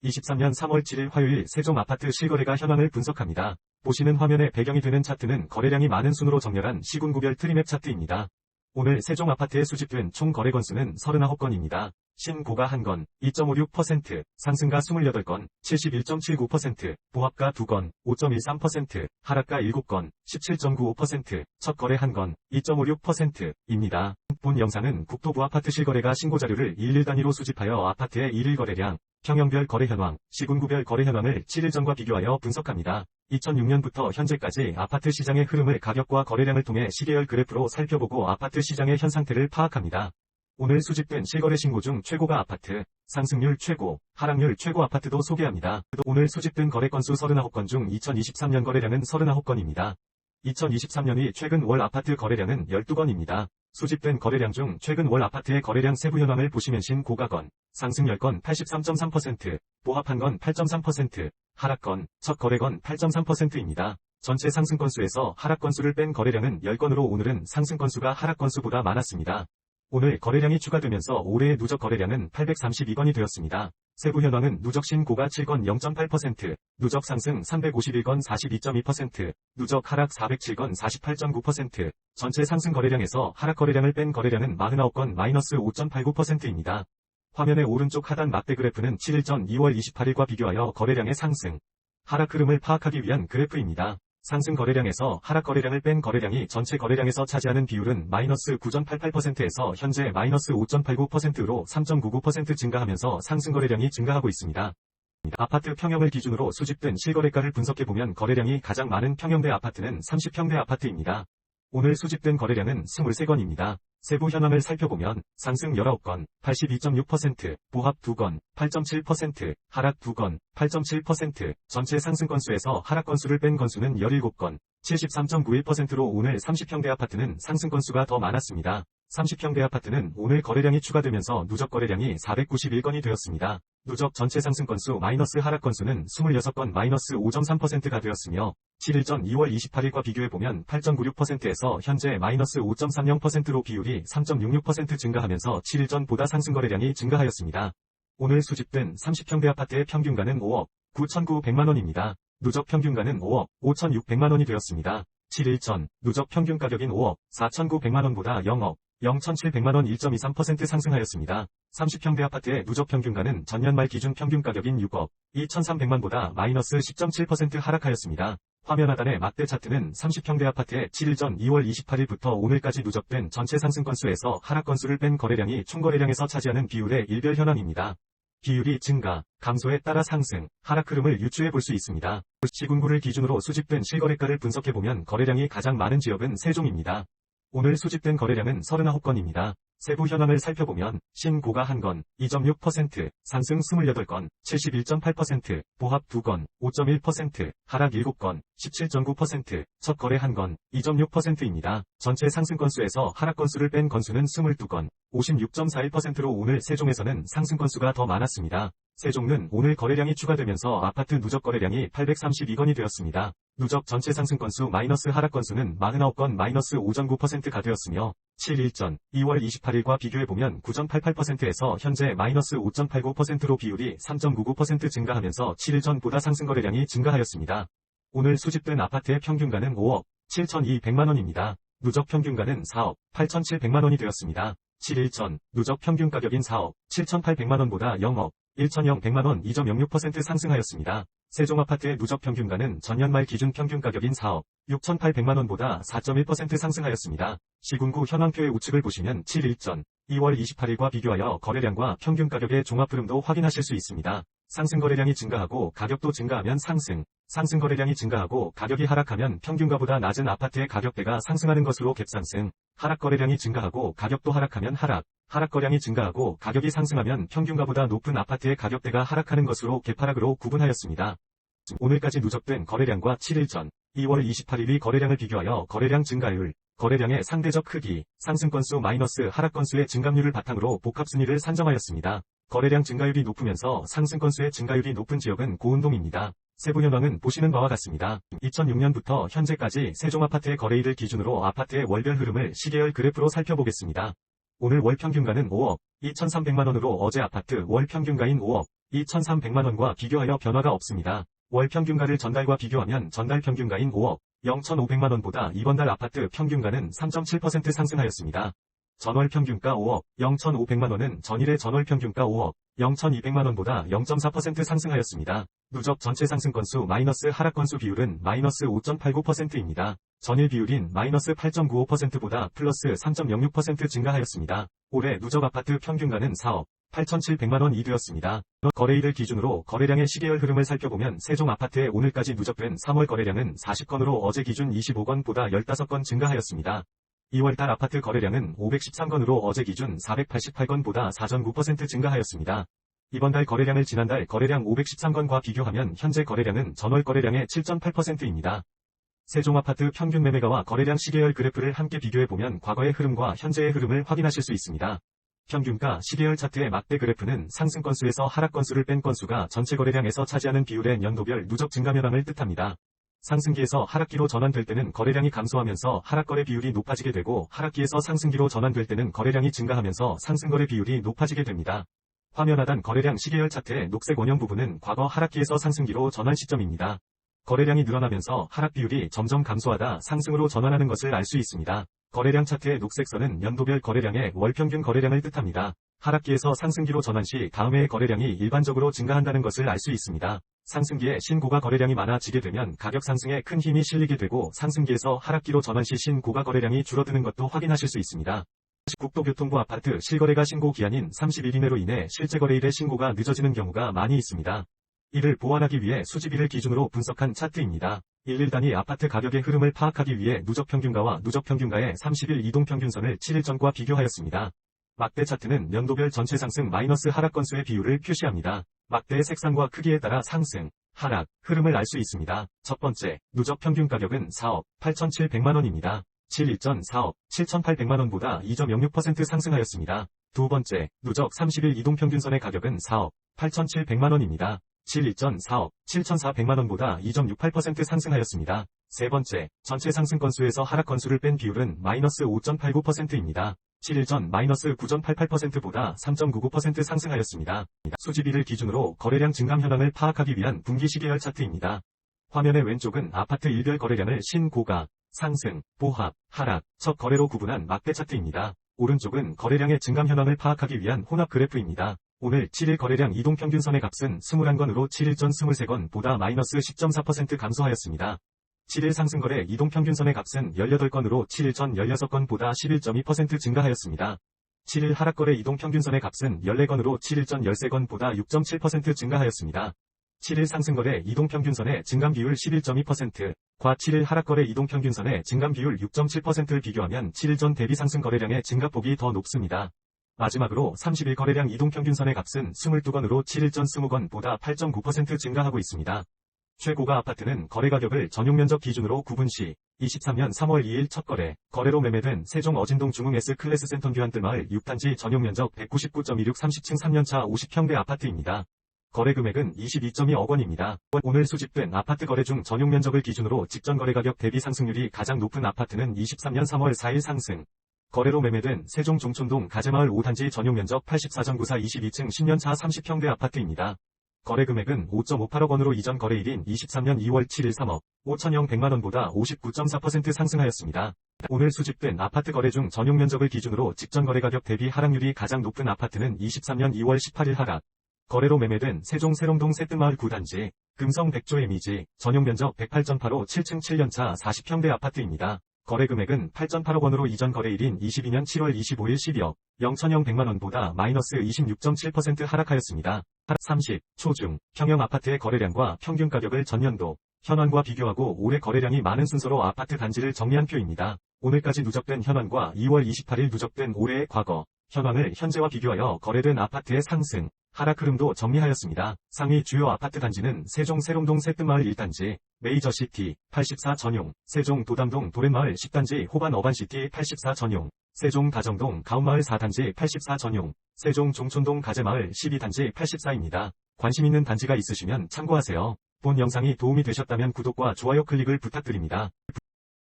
2023년 3월 7일 화요일 세종 아파트 실거래가 현황을 분석합니다. 보시는 화면에 배경이 되는 차트는 거래량이 많은 순으로 정렬한 시군구별 트리맵 차트입니다. 오늘 세종 아파트에 수집된 총 거래 건수는 39건입니다. 신고가 1건, 2.56%, 상승가 28건, 71.79%, 보합가 2건, 5.13%, 하락가 7건, 17.95%, 첫 거래 1건, 2.56%입니다. 본 영상은 국토부 아파트 실거래가 신고자료를 일일 단위로 수집하여 아파트의 일일 거래량, 평형별 거래 현황, 시군구별 거래 현황을 7일 전과 비교하여 분석합니다. 2006년부터 현재까지 아파트 시장의 흐름을 가격과 거래량을 통해 시계열 그래프로 살펴보고 아파트 시장의 현 상태를 파악합니다. 오늘 수집된 실거래 신고 중 최고가 아파트, 상승률 최고, 하락률 최고 아파트도 소개합니다. 오늘 수집된 거래 건수 39건 중 2023년 거래량은 39건입니다. 2023년이 최근 월 아파트 거래량은 12건입니다. 수집된 거래량 중 최근 월 아파트의 거래량 세부 현황을 보시면 신고가건, 상승 10건 83.3%, 보합 1건 8.3%, 하락건, 첫 거래건 8.3%입니다. 전체 상승 건수에서 하락 건수를 뺀 거래량은 10건으로 오늘은 상승 건수가 하락 건수보다 많았습니다. 오늘 거래량이 추가되면서 올해의 누적 거래량은 832건이 되었습니다. 세부 현황은 누적 신고가 7건 0.8%, 누적 상승 351건 42.2%, 누적 하락 407건 48.9%, 전체 상승 거래량에서 하락 거래량을 뺀 거래량은 49건 마이너스 5.89%입니다. 화면의 오른쪽 하단 막대 그래프는 7일 전 2월 28일과 비교하여 거래량의 상승, 하락 흐름을 파악하기 위한 그래프입니다. 상승 거래량에서 하락 거래량을 뺀 거래량이 전체 거래량에서 차지하는 비율은 마이너스 9.88%에서 현재 마이너스 5.89%로 3.99% 증가하면서 상승 거래량이 증가하고 있습니다. 아파트 평형을 기준으로 수집된 실거래가를 분석해보면 거래량이 가장 많은 평형대 아파트는 30평대 아파트입니다. 오늘 수집된 거래량은 23건입니다. 세부 현황을 살펴보면 상승 19건, 82.6%, 보합 2건, 8.7%, 하락 2건, 8.7%, 전체 상승 건수에서 하락 건수를 뺀 건수는 17건, 73.91%로 오늘 30평대 아파트는 상승 건수가 더 많았습니다. 30평대 아파트는 오늘 거래량이 추가되면서 누적 거래량이 491건이 되었습니다. 누적 전체 상승 건수 마이너스 하락 건수는 26건 마이너스 5.3%가 되었으며 7일 전 2월 28일과 비교해보면 8.96%에서 현재 마이너스 5.30%로 비율이 3.66% 증가하면서 7일 전보다 상승 거래량이 증가하였습니다. 오늘 수집된 30평대 아파트의 평균가는 5억 9,900만원입니다. 누적 평균가는 5억 5,600만원이 되었습니다. 7일 전 누적 평균 가격인 5억 4,900만원보다 0억 0,700만원 1.23% 상승하였습니다. 30평대 아파트의 누적 평균가는 전년 말 기준 평균 가격인 6억 2,300만보다 마이너스 10.7% 하락하였습니다. 화면 하단의 막대 차트는 30평대 아파트의 7일 전 2월 28일부터 오늘까지 누적된 전체 상승 건수에서 하락 건수를 뺀 거래량이 총 거래량에서 차지하는 비율의 일별 현황입니다. 비율이 증가, 감소에 따라 상승, 하락 흐름을 유추해 볼 수 있습니다. 시군구를 기준으로 수집된 실거래가를 분석해보면 거래량이 가장 많은 지역은 세종입니다. 오늘 수집된 거래량은 39건입니다. 세부 현황을 살펴보면 신고가 1건, 2.6%, 상승 28건, 71.8%, 보합 2건, 5.1%, 하락 7건, 17.9%, 첫 거래 1건, 2.6%입니다. 전체 상승 건수에서 하락 건수를 뺀 건수는 22건, 56.41%로 오늘 세종에서는 상승 건수가 더 많았습니다. 세종은 오늘 거래량이 추가되면서 아파트 누적 거래량이 832건이 되었습니다. 누적 전체 상승 건수 마이너스 하락 건수는 49건 마이너스 5.9%가 되었으며 7일 전 2월 28일과 비교해보면 9.88%에서 현재 마이너스 5.89%로 비율이 3.99% 증가하면서 7일 전보다 상승 거래량이 증가하였습니다. 오늘 수집된 아파트의 평균가는 5억 7,200만원입니다. 누적 평균가는 4억 8,700만원이 되었습니다. 7일 전 누적 평균 가격인 4억 7,800만원보다 0억 1,100만원 2.06% 상승하였습니다. 세종 아파트의 누적 평균가는 전년 말 기준 평균 가격인 4억 6,800만원보다 4.1% 상승하였습니다. 시군구 현황표의 우측을 보시면 7일 전 2월 28일과 비교하여 거래량과 평균 가격의 종합 흐름도 확인하실 수 있습니다. 상승 거래량이 증가하고 가격도 증가하면 상승, 상승 거래량이 증가하고 가격이 하락하면 평균가보다 낮은 아파트의 가격대가 상승하는 것으로 갭상승, 하락 거래량이 증가하고 가격도 하락하면 하락, 하락 거량이 증가하고 가격이 상승하면 평균가보다 높은 아파트의 가격대가 하락하는 것으로 갭하락으로 구분하였습니다. 오늘까지 누적된 거래량과 7일 전 2월 28일의 거래량을 비교하여 거래량 증가율, 거래량의 상대적 크기, 상승 건수 마이너스 하락 건수의 증감률을 바탕으로 복합 순위를 산정하였습니다. 거래량 증가율이 높으면서 상승 건수의 증가율이 높은 지역은 고운동입니다. 세부 현황은 보시는 바와 같습니다. 2006년부터 현재까지 세종 아파트의 거래일을 기준으로 아파트의 월별 흐름을 시계열 그래프로 살펴보겠습니다. 오늘 월 평균가는 5억 2,300만원으로 어제 아파트 월 평균가인 5억 2,300만원과 비교하여 변화가 없습니다. 월 평균가를 전달과 비교하면 전달 평균가인 5억 0,500만원보다 이번 달 아파트 평균가는 3.7% 상승하였습니다. 전월 평균가 5억 0,500만원은 전일의 전월 평균가 5억 0,200만원보다 0.4% 상승하였습니다. 누적 전체 상승 건수 마이너스 하락 건수 비율은 마이너스 5.89%입니다. 전일 비율인 마이너스 8.95%보다 플러스 3.06% 증가하였습니다. 올해 누적 아파트 평균가는 4억 8,700만원이 되었습니다. 거래일을 기준으로 거래량의 시계열 흐름을 살펴보면 세종 아파트의 오늘까지 누적된 3월 거래량은 40건으로 어제 기준 25건보다 15건 증가하였습니다. 2월달 아파트 거래량은 513건으로 어제 기준 488건보다 4.9% 증가하였습니다. 이번 달 거래량을 지난달 거래량 513건과 비교하면 현재 거래량은 전월 거래량의 7.8%입니다. 세종 아파트 평균 매매가와 거래량 시계열 그래프를 함께 비교해보면 과거의 흐름과 현재의 흐름을 확인하실 수 있습니다. 평균가 시계열 차트의 막대 그래프는 상승 건수에서 하락 건수를 뺀 건수가 전체 거래량에서 차지하는 비율의 연도별 누적 증가 현황을 뜻합니다. 상승기에서 하락기로 전환될 때는 거래량이 감소하면서 하락거래 비율이 높아지게 되고 하락기에서 상승기로 전환될 때는 거래량이 증가하면서 상승거래 비율이 높아지게 됩니다. 화면 하단 거래량 시계열 차트의 녹색 원형 부분은 과거 하락기에서 상승기로 전환 시점입니다. 거래량이 늘어나면서 하락 비율이 점점 감소하다 상승으로 전환하는 것을 알 수 있습니다. 거래량 차트의 녹색 선은 연도별 거래량의 월평균 거래량을 뜻합니다. 하락기에서 상승기로 전환 시 다음 해의 거래량이 일반적으로 증가한다는 것을 알 수 있습니다. 상승기에 신고가 거래량이 많아지게 되면 가격 상승에 큰 힘이 실리게 되고 상승기에서 하락기로 전환 시 신고가 거래량이 줄어드는 것도 확인하실 수 있습니다. 국토교통부 아파트 실거래가 신고 기한인 30일 이내로 인해 실제 거래일의 신고가 늦어지는 경우가 많이 있습니다. 이를 보완하기 위해 수집일을 기준으로 분석한 차트입니다. 1일 단위 아파트 가격의 흐름을 파악하기 위해 누적평균가와 누적평균가의 30일 이동평균선을 7일 전과 비교하였습니다. 막대 차트는 연도별 전체 상승 마이너스 하락 건수의 비율을 표시합니다. 막대의 색상과 크기에 따라 상승, 하락, 흐름을 알 수 있습니다. 첫 번째, 누적 평균 가격은 4억 8,700만원입니다. 7일 전 4억 7,800만원보다 2.06% 상승하였습니다. 두 번째, 누적 30일 이동평균선의 가격은 4억 8,700만원입니다. 7일 전 4억 7,400만원보다 2.68% 상승하였습니다. 세 번째, 전체 상승 건수에서 하락 건수를 뺀 비율은 마이너스 5.89%입니다. 7일 전 마이너스 9.88%보다 3.99% 상승하였습니다. 수집일을 기준으로 거래량 증감 현황을 파악하기 위한 분기 시계열 차트입니다. 화면의 왼쪽은 아파트 일별 거래량을 신고가, 상승, 보합, 하락, 첫 거래로 구분한 막대 차트입니다. 오른쪽은 거래량의 증감 현황을 파악하기 위한 혼합 그래프입니다. 오늘 7일 거래량 이동평균선의 값은 21건으로 7일 전 23건보다 마이너스 10.4% 감소하였습니다. 7일 상승거래 이동평균선의 값은 18건으로 7일 전 16건보다 11.2% 증가하였습니다. 7일 하락거래 이동평균선의 값은 14건으로 7일 전 13건보다 6.7% 증가하였습니다. 7일 상승거래 이동평균선의 증감 비율 11.2%과 7일 하락거래 이동평균선의 증감 비율 6.7%를 비교하면 7일 전 대비 상승 거래량의 증가폭이 더 높습니다. 마지막으로 30일 거래량 이동평균선의 값은 22건으로 7일 전 20건보다 8.9% 증가하고 있습니다. 최고가 아파트는 거래가격을 전용면적 기준으로 구분 시 23년 3월 2일 첫 거래로 매매된 세종 어진동 중흥 S클래스 센터 규한뜰마을 6단지 전용면적 199.26 30층 3년차 50평대 아파트입니다. 거래금액은 22.2억 원입니다. 오늘 수집된 아파트 거래 중 전용면적을 기준으로 직전 거래가격 대비 상승률이 가장 높은 아파트는 23년 3월 4일 상승. 거래로 매매된 세종 종촌동 가재마을 5단지 전용면적 84.94 22층 10년차 30평대 아파트입니다. 거래금액은 5.58억 원으로 이전 거래일인 23년 2월 7일 3억 5천영 100만원보다 59.4% 상승하였습니다. 오늘 수집된 아파트 거래 중 전용면적을 기준으로 직전 거래가격 대비 하락률이 가장 높은 아파트는 23년 2월 18일 하락. 거래로 매매된 세종 세롱동 새뜸마을 9단지 금성 백조 에미지 전용면적 108.85 7층 7년차 40평대 아파트입니다. 거래금액은 8.8억 원으로 이전 거래일인 22년 7월 25일 12억 0천영 100만원보다 마이너스 26.7% 하락하였습니다. 30. 초중, 평형 아파트의 거래량과 평균 가격을 전년도 현황과 비교하고 올해 거래량이 많은 순서로 아파트 단지를 정리한 표입니다. 오늘까지 누적된 현황과 2월 28일 누적된 올해의 과거 현황을 현재와 비교하여 거래된 아파트의 상승, 하락 흐름도 정리하였습니다. 상위 주요 아파트 단지는 세종 세롱동 새뜸마을 1단지, 메이저시티 84 전용, 세종 도담동 도렛마을 10단지 호반 어반시티 84 전용, 세종 다정동 가운마을 4단지 84 전용, 세종 종촌동 가재마을 12단지 84입니다. 관심 있는 단지가 있으시면 참고하세요. 본 영상이 도움이 되셨다면 구독과 좋아요 클릭을 부탁드립니다.